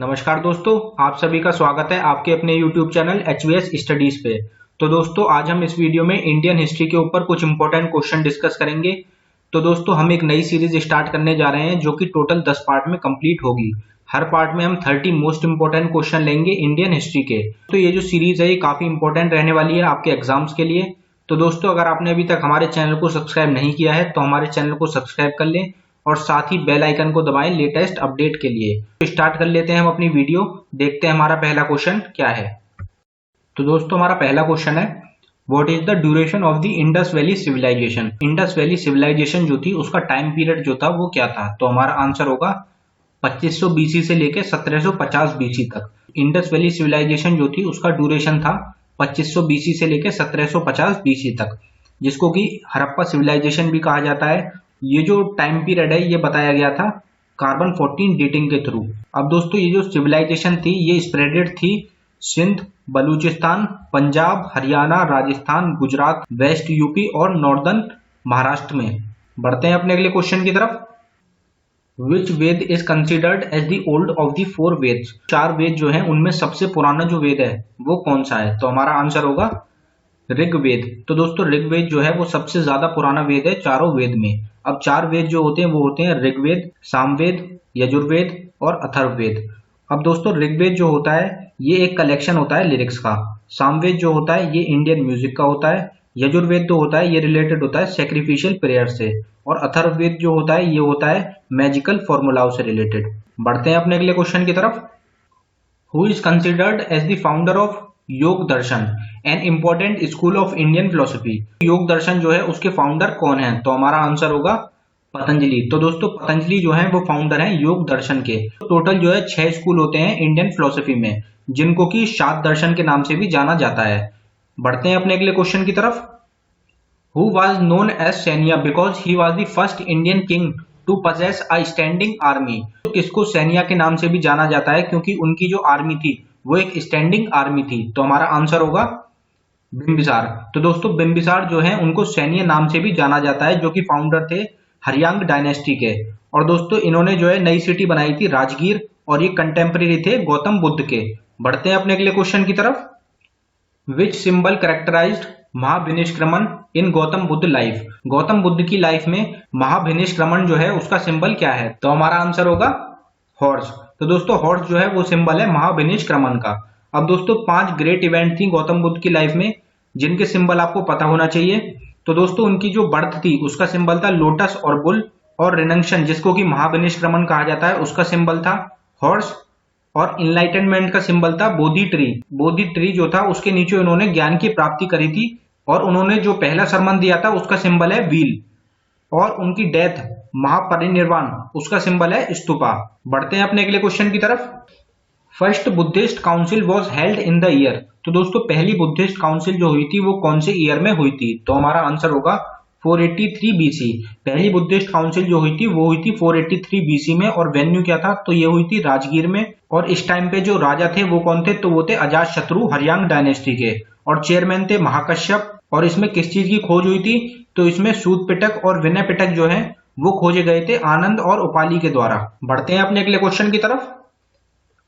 नमस्कार दोस्तों, आप सभी का स्वागत है आपके अपने YouTube चैनल HVS स्टडीज पे। तो दोस्तों, आज हम इस वीडियो में इंडियन हिस्ट्री के ऊपर कुछ इंपॉर्टेंट क्वेश्चन डिस्कस करेंगे। तो दोस्तों, हम एक नई सीरीज स्टार्ट करने जा रहे हैं जो कि टोटल 10 पार्ट में कंप्लीट होगी। हर पार्ट में हम 30 मोस्ट इंपॉर्टेंट क्वेश्चन लेंगे इंडियन हिस्ट्री के। तो ये जो सीरीज है ये काफी इंपॉर्टेंट रहने वाली है आपके एग्जाम्स के लिए। तो दोस्तों, अगर आपने अभी तक हमारे चैनल को सब्सक्राइब नहीं किया है तो हमारे चैनल को सब्सक्राइब कर लें और साथ ही बेल आइकन को दबाएं लेटेस्ट अपडेट के लिए। तो स्टार्ट कर लेते हैं हम अपनी वीडियो। देखते हैं हमारा पहला क्वेश्चन क्या है। तो दोस्तों, हमारा पहला क्वेश्चन है, what is the duration of the Indus valley civilization. Indus valley civilization जो थी उसका टाइम पीरियड जो था वो क्या था। तो हमारा आंसर होगा 2500 बीसी से लेकर 1750 बीसी तक। इंडस वैली सिविलाइजेशन जो थी उसका ड्यूरेशन था 2500 बीसी से लेकर 1750 बीसी तक, जिसको कि हड़प्पा सिविलाइजेशन भी कहा जाता है। ये जो टाइम पीरियड है ये बताया गया था कार्बन 14 डेटिंग के थ्रू। अब दोस्तों, ये जो सिविलाइजेशन थी ये स्प्रेडेड थी सिंध, बलूचिस्तान, पंजाब, हरियाणा, राजस्थान, गुजरात, वेस्ट यूपी और नॉर्दर्न महाराष्ट्र में। बढ़ते हैं अपने अगले क्वेश्चन की तरफ। Which Veda is considered as the old of the 4 Vedas. 4 Veda जो हैं उनमें सबसे पुराना जो वेद है वो कौन सा है। तो हमारा आंसर होगा ऋग्वेद। तो दोस्तों, ऋग्वेद जो है वो सबसे ज्यादा पुराना वेद है चारों वेद में। अब 4 वेद जो होते हैं वो होते हैं ऋग्वेद, सामवेद, यजुर्वेद और अथर्ववेद। अब दोस्तों, ऋग्वेद जो होता है ये एक कलेक्शन होता है लिरिक्स का। सामवेद जो होता है ये इंडियन म्यूजिक का होता है। यजुर्वेद जो होता है ये रिलेटेड होता है सेक्रीफिशियल प्रेयर से। और अथर्ववेद जो होता है ये होता है मैजिकल फॉर्मूलाओं से रिलेटेड। बढ़ते हैं अपने अगले क्वेश्चन की तरफ। Who is considered as the founder of Yoga Darshan, an important school of Indian philosophy. Yoga Darshan जो है उसके फाउंडर कौन है। तो हमारा आंसर होगा पतंजलि। तो दोस्तों, पतंजलि जो है वो फाउंडर हैं योग दर्शन के। टोटल जो है 6 स्कूल होते हैं इंडियन फिलोसफी में, जिनको कि शाक्त दर्शन के नाम से भी जाना जाता है। बढ़ते हैं अपने अगले क्वेश्चन की तरफ। हु वॉज नोन एज सैनिया because he was the first Indian king to possess a standing army. तो किसको सैनिया के नाम से भी जाना जाता है क्योंकि उनकी जो आर्मी थी वो एक स्टैंडिंग आर्मी थी। तो हमारा आंसर होगा बिंबिसार। तो दोस्तों, बिंबिसार जो है उनको सैन्य नाम से भी जाना जाता है, जो कि फाउंडर थे हरियांग डायनेस्टी के। और दोस्तों, इन्होंने जो है नई सिटी बनाई थी राजगीर, और ये कंटेम्परेरी थे गौतम बुद्ध के। बढ़ते हैं अपने अगले क्वेश्चन की तरफ। Which symbol characterized Mahabhinishkramana in Gautam Buddha life. Gautam Buddha की लाइफ में महाभिनिष्क्रमण जो है उसका सिंबल क्या है। तो हमारा आंसर होगा हॉर्स। तो दोस्तों, हॉर्स जो है वो सिंबल है महाभिनिष्क्रमण का। अब दोस्तों, 5 ग्रेट इवेंट थी गौतम बुद्ध की लाइफ में जिनके सिंबल आपको पता होना चाहिए। तो दोस्तों, उनकी जो बर्थ थी उसका सिंबल था लोटस और बुल, और रिनंक्शन जिसको कि महाभिनिष्क्रमण कहा जाता है उसका सिंबल था हॉर्स, और इनलाइटनमेंट का सिंबल था बोधि ट्री। बोधि ट्री जो था उसके नीचे उन्होंने ज्ञान की प्राप्ति करी थी, और उन्होंने जो पहला सरमन दिया था उसका सिंबल है व्हील, और उनकी डेथ महापरिनिर्वाण उसका सिंबल है स्तूपा। बढ़ते हैं अपने अगले क्वेश्चन की तरफ। First Buddhist council was held in the year. तो दोस्तों, पहली बुद्धिस्ट काउंसिल जो हुई थी वो कौन से ईयर में हुई थी। तो हमारा आंसर होगा 483 बीसी। पहली बुद्धिस्ट काउंसिल जो हुई थी वो हुई थी 483 बीसी में, और वेन्यू क्या था तो ये हुई थी राजगीर में। और इस टाइम पे जो राजा थे वो कौन थे, तो वो थे अजात शत्रु हरियांग डायनेस्टी के, और चेयरमैन थे महाकश्यप। और इसमें किस चीज की खोज हुई थी, तो इसमें सूत पिटक और विनय पिटक जो है वो खोजे गए थे आनंद और उपाली के द्वारा। बढ़ते हैं अपने अगले क्वेश्चन की तरफ।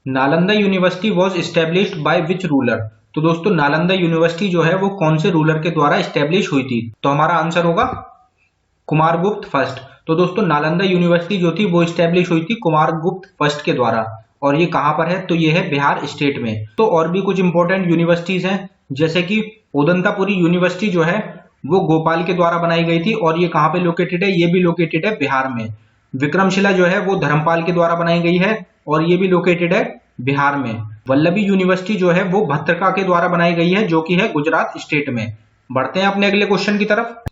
Nalanda university was established bye which ruler. तो दोस्तों, नालंदा यूनिवर्सिटी जो है वो कौन से रूलर के द्वारा इस्टेब्लिश हुई थी। तो हमारा आंसर होगा कुमारगुप्त फर्स्ट। तो दोस्तों, नालंदा यूनिवर्सिटी जो थी वो इस्टेब्लिश हुई थी कुमारगुप्त फर्स्ट के द्वारा, और ये कहां पर है तो ये है बिहार स्टेट में। तो और भी कुछ इंपॉर्टेंट यूनिवर्सिटीज हैं, जैसे कि ओदंतापुरी यूनिवर्सिटी जो है वो गोपाल के द्वारा बनाई गई थी, और ये कहां पे लोकेटेड है, ये भी लोकेटेड है बिहार में। विक्रमशिला जो है वो धर्मपाल के द्वारा बनाई गई है, और ये भी लोकेटेड है बिहार में। वल्लभी यूनिवर्सिटी जो है वो भद्रका के द्वारा बनाई गई है, जो कि है गुजरात स्टेट में। बढ़ते हैं अपने अगले क्वेश्चन की तरफ।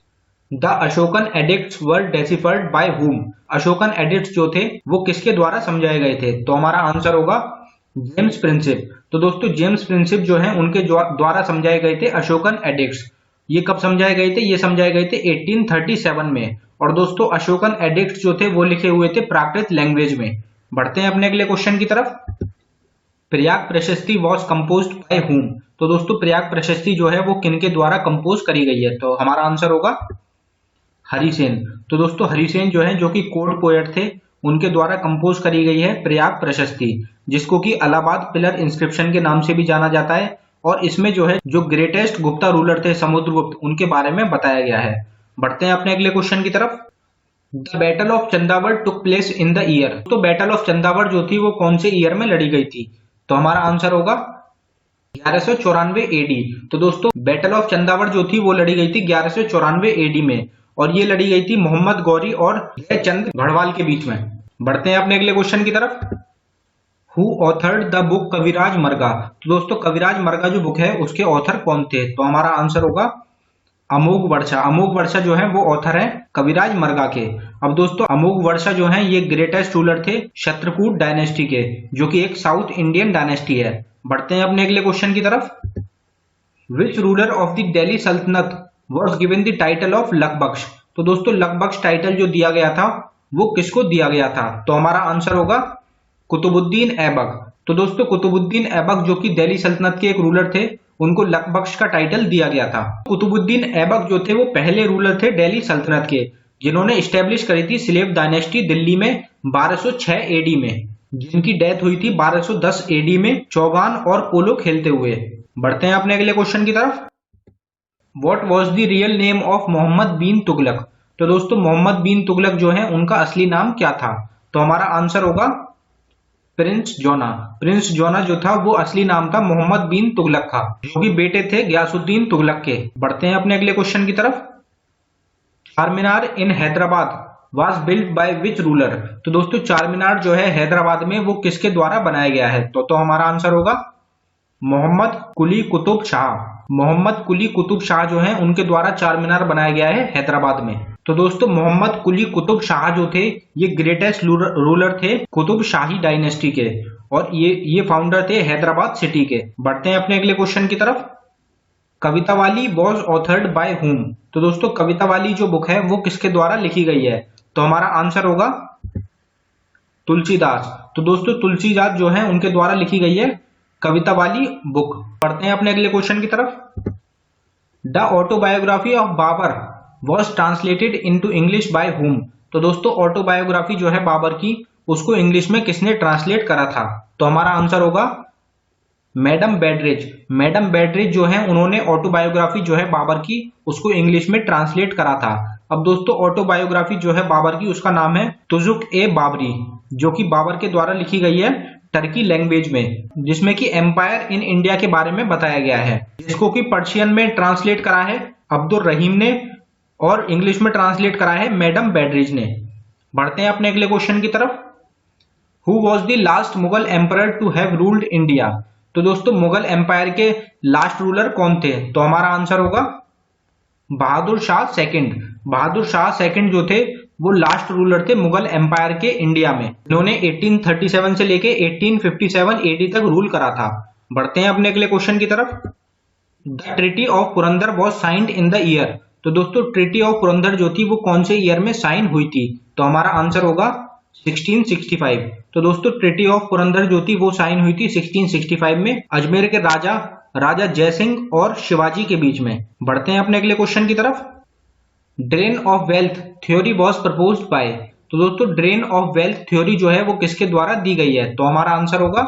The Ashokan addicts were deciphered by whom. Ashokan addicts जो थे वो किसके द्वारा समझाए गए थे। तो हमारा आंसर होगा जेम्स प्रिंसिप। तो दोस्तों, जेम्स प्रिंसिप जो है उनके द्वारा समझाए गए थे अशोकन एडिक्ट्स। ये कब समझाए गए थे, ये समझाए गए थे 1837 में। और दोस्तों, अशोकन एडिक्ट्स जो थे वो लिखे हुए थे प्राकृत लैंग्वेज में। बढ़ते हैं अपने अगले क्वेश्चन की तरफ। प्रयाग प्रशस्ति वॉज कंपोज्ड बाय हुम। तो दोस्तों, प्रयाग प्रशस्ति जो है वो किनके द्वारा कंपोज करी गई है। तो हमारा आंसर होगा हरिसेन। तो दोस्तों, हरिसेन जो है जो कि कोर्ट पोएट थे, उनके द्वारा कंपोज करी गई है प्रयाग प्रशस्ति, जिसको कि इलाहाबाद पिलर इंस्क्रिप्शन के नाम से भी जाना जाता है। और इसमें जो है जो ग्रेटेस्ट गुप्ता रूलर थे समुद्रगुप्त, उनके बारे में बताया गया है। बढ़ते हैं अपने अगले क्वेश्चन की तरफ। The battle of Chandawar took place in the year. तो बैटल ऑफ चंदावड़ जो थी वो कौन से ईयर में लड़ी गई थी? तो हमारा आंसर होगा 1194 एडी। तो दोस्तों बैटल ऑफ चंदावड़ जो थी वो लड़ी गई थी 1194 एडी में, और ये लड़ी गई थी मोहम्मद गौरी और जयचंद गढ़वाल के बीच में। बढ़ते हैं अपने अगले क्वेश्चन की तरफ। हु ऑथर्ड द बुक कविराज मरगा। तो दोस्तों कविराज मरगा जो बुक है उसके ऑथर कौन थे? तो हमारा आंसर होगा अमोघ वर्षा। अमोघ वर्षा जो है वो ऑथर है कविराज मरगा के। अब दोस्तों अमोघ वर्षा जो है ये ग्रेटेस्ट रूलर थे क्षत्रकूट डायनेस्टी के, जो कि एक साउथ इंडियन डायनेस्टी है। बढ़ते हैं अपने अगले क्वेश्चन की तरफ। Which ruler of the Delhi Sultanate was given the title of Lakhbakhsh. तो दोस्तों लकबख्श टाइटल जो दिया गया था वो किसको दिया गया था? तो हमारा आंसर होगा कुतुबुद्दीन ऐबक। तो दोस्तों कुतुबुद्दीन ऐबक जो कि दिल्ली सल्तनत के एक रूलर थे, उनको लकबख्श का टाइटल दिया गया था। कुतुबुद्दीन ऐबक जो थे वो पहले रूलर थे दिल्ली सल्तनत के, जिन्होंने स्टेब्लिश करी थी स्लेव डायनेस्टी दिल्ली में 1206 एडी में, जिनकी डेथ हुई थी 1210 एडी में चौगान और पोलो खेलते हुए। बढ़ते हैं अपने अगले क्वेश्चन की तरफ। What was the real name of Mohammad bin Tughlaq. तो दोस्तों मोहम्मद बिन तुगलक जो है उनका असली नाम क्या था? तो हमारा आंसर होगा प्रिंस जोना। प्रिंस जोना जो था वो असली नाम था मोहम्मद बिन तुगलक का, जो कि बेटे थे गयासुद्दीन तुगलक के। बढ़ते हैं अपने अगले क्वेश्चन की तरफ। Charminar in Hyderabad was built by which ruler. तो दोस्तों चारमीनार जो है हैदराबाद में वो किसके द्वारा बनाया गया है? तो हमारा आंसर होगा मोहम्मद कुली कुतुब शाह। मोहम्मद कुली कुतुब शाह जो है उनके द्वारा चारमीनार बनाया गया है हैदराबाद में। तो दोस्तों मोहम्मद कुली कुतुब शाह जो थे ये ग्रेटेस्ट रूलर थे कुतुब शाही डायनेस्टी के, और ये फाउंडर थे हैदराबाद सिटी के। बढ़ते हैं अपने अगले क्वेश्चन की तरफ। कवितावाली वॉज ऑथर्ड बाय हुम। तो दोस्तों कवितावाली जो बुक है वो किसके द्वारा लिखी गई है? तो हमारा आंसर होगा तुलसीदास। तो दोस्तों तुलसीदास जो है उनके द्वारा लिखी गई है कवितावाली बुक। पढ़ते हैं अपने अगले क्वेश्चन की तरफ। The autobiography of Babur was translated into English by whom. तो दोस्तों ऑटोबायोग्राफी जो है बाबर की उसको इंग्लिश में किसने ट्रांसलेट करा था? तो हमारा आंसर होगा मैडम बेडरेज। मैडम बेडरेज जो है उन्होंने ऑटोबायोग्राफी जो है बाबर की उसको इंग्लिश में ट्रांसलेट करा था। अब दोस्तों ऑटोबायोग्राफी जो है बाबर की उसका नाम है तुजुक ए बाबरी, जो कि बाबर के द्वारा लिखी गई है टर्की लैंग्वेज में, जिसमें कि एम्पायर इन इंडिया के बारे में बताया गया है, जिसको कि पर्शियन में ट्रांसलेट करा है अब्दुल रहीम ने और इंग्लिश में ट्रांसलेट करा है मैडम बेडरेज ने। बढ़ते हैं अपने अगले क्वेश्चन की तरफ। Who was the last Mughal empire to have ruled India. तो दोस्तों मुगल एम्पायर के लास्ट रूलर कौन थे? तो हमारा आंसर होगा बहादुर शाह सेकंड। बहादुर शाह सेकंड जो थे वो लास्ट रूलर थे मुगल एम्पायर के इंडिया में। इन्होंने 1837 से लेके 1857 एडी तक रूल करा था। बढ़ते हैं अपने अगले क्वेश्चन की तरफ। The treaty of Purandar was signed in the year. तो दोस्तों ट्रीटी ऑफ पुरंदर जो थी वो कौन से ईयर में साइन हुई थी? तो हमारा आंसर होगा 1665। तो दोस्तों ट्रीटी ऑफ पुरंदर जो थी वो साइन हुई थी 1665 में अजमेर के राजा जयसिंह और शिवाजी के बीच में। बढ़ते हैं अपने अगले क्वेश्चन की तरफ। Drain of wealth theory was proposed by. तो दोस्तों ड्रेन ऑफ वेल्थ थ्योरी जो है वो किसके द्वारा दी गई है? तो हमारा आंसर होगा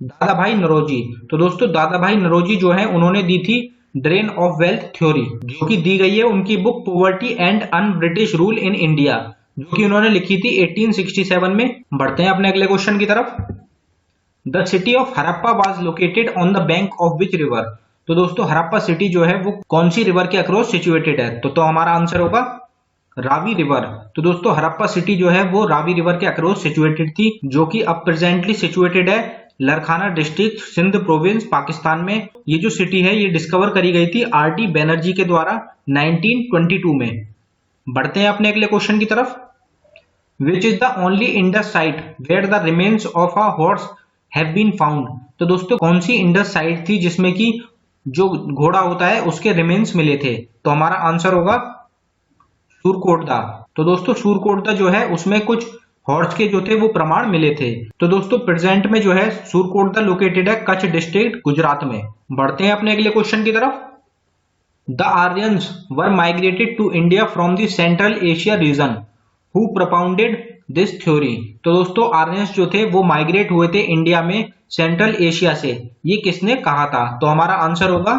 दादा भाई नौरोजी। तो दोस्तों दादा भाई नौरोजी जो है उन्होंने दी थी ड्रेन ऑफ वेल्थ थ्योरी, जो कि दी गई है उनकी book poverty and un British rule in India, जो कि उन्होंने लिखी थी 1867 में। बढ़ते हैं अपने अगले क्वेश्चन की तरफ। The city of Harappa was located on the bank of which river. तो दोस्तों हड़प्पा सिटी जो है वो कौन सी रिवर के अक्रॉस सिचुएटेड है? तो हमारा आंसर होगा रावी रिवर। तो दोस्तों हड़प्पा सिटी जो है वो रावी रिवर के अक्रॉस सिचुएटेड थी, जो कि अब प्रेजेंटली सिचुएटेड है लरखाना डिस्ट्रिक्ट सिंध प्रोविंस पाकिस्तान में। ये जो सिटी है ये डिस्कवर करी गई थी आर.टी. बैनर्जी के द्वारा 1922 में। बढ़ते हैं अपने अगले क्वेश्चन की तरफ। Which is the only Indus site where the remains of a horse have been found. तो दोस्तों कौन सी इंडस साइट थी जिसमें कि जो घोड़ा होता है उसके रिमेन्स मिले थे? तो हमारा आंसर होगा सूरकोटदा। तो दोस्तों सूरकोटदा जो है उसमें कुछ हॉर्स के जो थे वो प्रमाण मिले थे। तो दोस्तों प्रेजेंट में जो है सूरकोटदा लोकेटेड है कच्छ डिस्ट्रिक्ट गुजरात में। बढ़ते हैं अपने अगले क्वेश्चन की तरफ। The Aryans were migrated to India from the central Asia region who propounded this theory. तो दोस्तों आर्यंस जो थे वो माइग्रेट हुए थे इंडिया में सेंट्रल एशिया से, ये किसने कहा था? तो हमारा आंसर होगा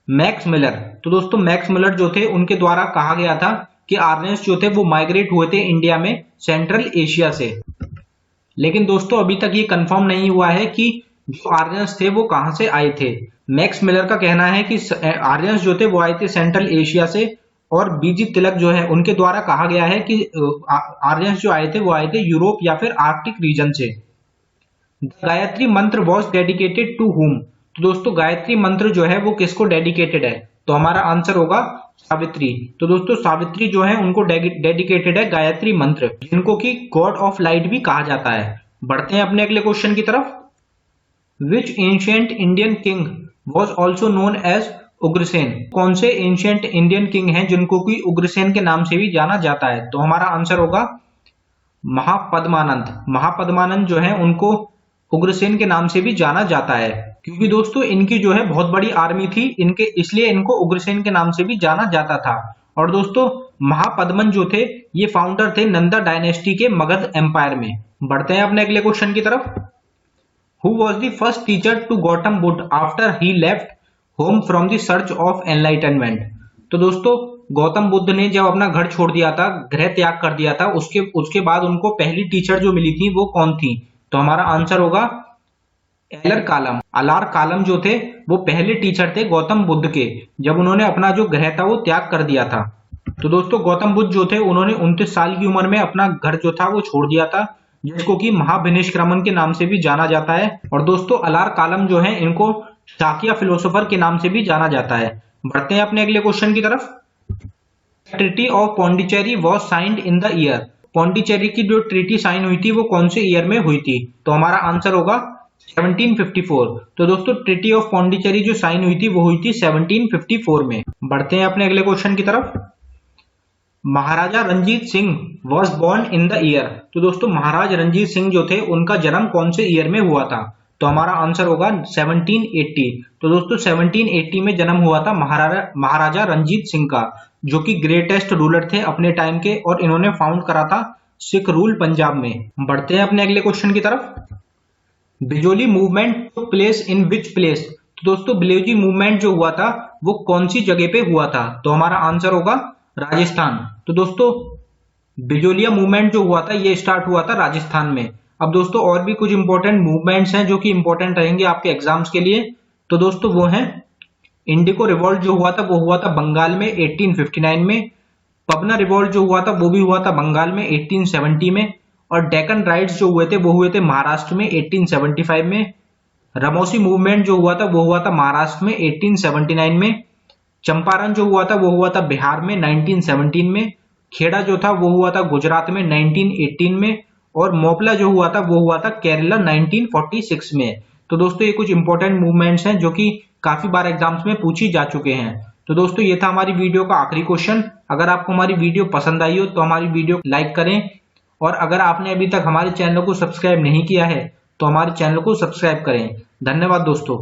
मैक्स मिलर। तो दोस्तों मैक्स मिलर जो थे उनके द्वारा कहा गया था कि आर्यंस जो थे वो माइग्रेट हुए थे इंडिया में सेंट्रल एशिया से। लेकिन दोस्तों अभी तक ये कंफर्म नहीं हुआ है कि जो आर्यंस थे वो कहां से आए थे। मैक्स मिलर का कहना है कि आर्यंस जो थे वो आए थे सेंट्रल एशिया से, और बीजी तिलक जो है उनके द्वारा कहा गया है कि आर्यंस जो आए थे वो आए थे यूरोप या फिर आर्कटिक रीजन से। गायत्री मंत्र वॉज डेडिकेटेड टू हुम। तो दोस्तों गायत्री मंत्र जो है वो किसको डेडिकेटेड है? तो हमारा आंसर होगा सावित्री। तो दोस्तों सावित्री जो है उनको डेडिकेटेड है गायत्री मंत्र, जिनको कि गॉड ऑफ लाइट भी कहा जाता है। बढ़ते हैं अपने अगले क्वेश्चन की तरफ। Which ancient Indian king was also known as Ugrasen. कौन से एंशिएंट इंडियन किंग हैं जिनको कि उग्रसेन के नाम से भी जाना जाता है? तो हमारा आंसर होगा महापद्मानंद। महापद्मानंद जो है उनको उग्रसेन के नाम से भी जाना जाता है, क्योंकि दोस्तों इनकी जो है बहुत बड़ी आर्मी थी इनके, इसलिए इनको उग्रसेन के नाम से भी जाना जाता था। और दोस्तों महापद्मन जो थे ये फाउंडर थे नंदा डायनेस्टी के मगध एम्पायर में। बढ़ते हैं अपने अगले क्वेश्चन की तरफ। Who was the first teacher to Gautam Buddha after he left home from the search of enlightenment. तो दोस्तों गौतम बुद्ध ने जब अपना घर छोड़ दिया था, गृह त्याग कर दिया था, उसके बाद उनको पहली टीचर जो मिली थी वो कौन थी? तो हमारा आंसर होगा एलर कालम। अलार कालम जो थे वो पहले टीचर थे गौतम बुद्ध के, जब उन्होंने अपना जो गृह था वो त्याग कर दिया था। तो दोस्तों गौतम बुद्ध जो थे उन्होंने 29 साल की उम्र में अपना घर जो था वो छोड़ दिया था, जिसको कि महाविनिष्क्रमण के नाम से भी जाना जाता है। और दोस्तों अलार कालम जो है इनको शाक्य फिलोसोफर के नाम से भी जाना जाता है। बढ़ते हैं अपने अगले क्वेश्चन की तरफ। Treaty of Pondicherry was signed in the year. Pondicherry की जो ट्रीटी साइन हुई थी वो कौन से ईयर में हुई थी? तो हमारा आंसर होगा 1754। तो दोस्तों ट्रीटी ऑफ पौंडीचेरी जो साइन हुई थी वो हुई थी 1754 में। बढ़ते हैं अपने अगले क्वेश्चन की तरफ। Maharaja Ranjit Singh was born in the year. तो दोस्तों महाराज रंजीत सिंह जो थे उनका जन्म कौन से ईयर में हुआ था? तो हमारा आंसर होगा 1780। तो दोस्तों 1780 में जन्म हुआ था महाराजा रंजीत सिंह का, जो कि ग्रेटेस्ट रूलर थे अपने टाइम के, और इन्होंने फाउंड करा था सिख रूल पंजाब में। बढ़ते हैं अपने अगले क्वेश्चन की तरफ। Bijoli movement took place in which place. तो दोस्तों बिजोली मूवमेंट जो हुआ था वो कौन सी जगह पे हुआ था? तो हमारा आंसर होगा राजस्थान। तो दोस्तों बिजोलिया मूवमेंट जो हुआ था ये स्टार्ट हुआ था राजस्थान में। अब दोस्तों और भी कुछ इंपॉर्टेंट मूवमेंट्स हैं जो कि इंपॉर्टेंट रहेंगे आपके एग्जाम्स के लिए। तो दोस्तों वो हैं इंडिको रिवॉल्ट जो हुआ था वो हुआ था बंगाल में 1859 में। पबना रिवॉल्ट जो हुआ था वो भी हुआ था बंगाल में 1870 में। और डेक्कन राइट्स जो हुए थे वो हुए थे महाराष्ट्र में 1875 में। रमौसी मूवमेंट जो हुआ था वो हुआ था महाराष्ट्र में 1879 में। चंपारण जो हुआ था वो हुआ था बिहार में 1917 में। खेड़ा जो था वो हुआ था गुजरात में 1918 में। और मोपला जो हुआ था वो हुआ था केरला 1946 में। तो दोस्तों ये कुछ इंपॉर्टेंट मूवमेंट्स हैं जो कि काफी बार एग्जाम्स में पूछी जा चुके हैं। तो दोस्तों ये था हमारी वीडियो का आखिरी क्वेश्चन। अगर आपको हमारी वीडियो पसंद आई हो तो हमारी वीडियो लाइक करें, और अगर आपने अभी तक हमारे चैनल को सब्सक्राइब नहीं किया है तो हमारे चैनल को सब्सक्राइब करें। धन्यवाद दोस्तों।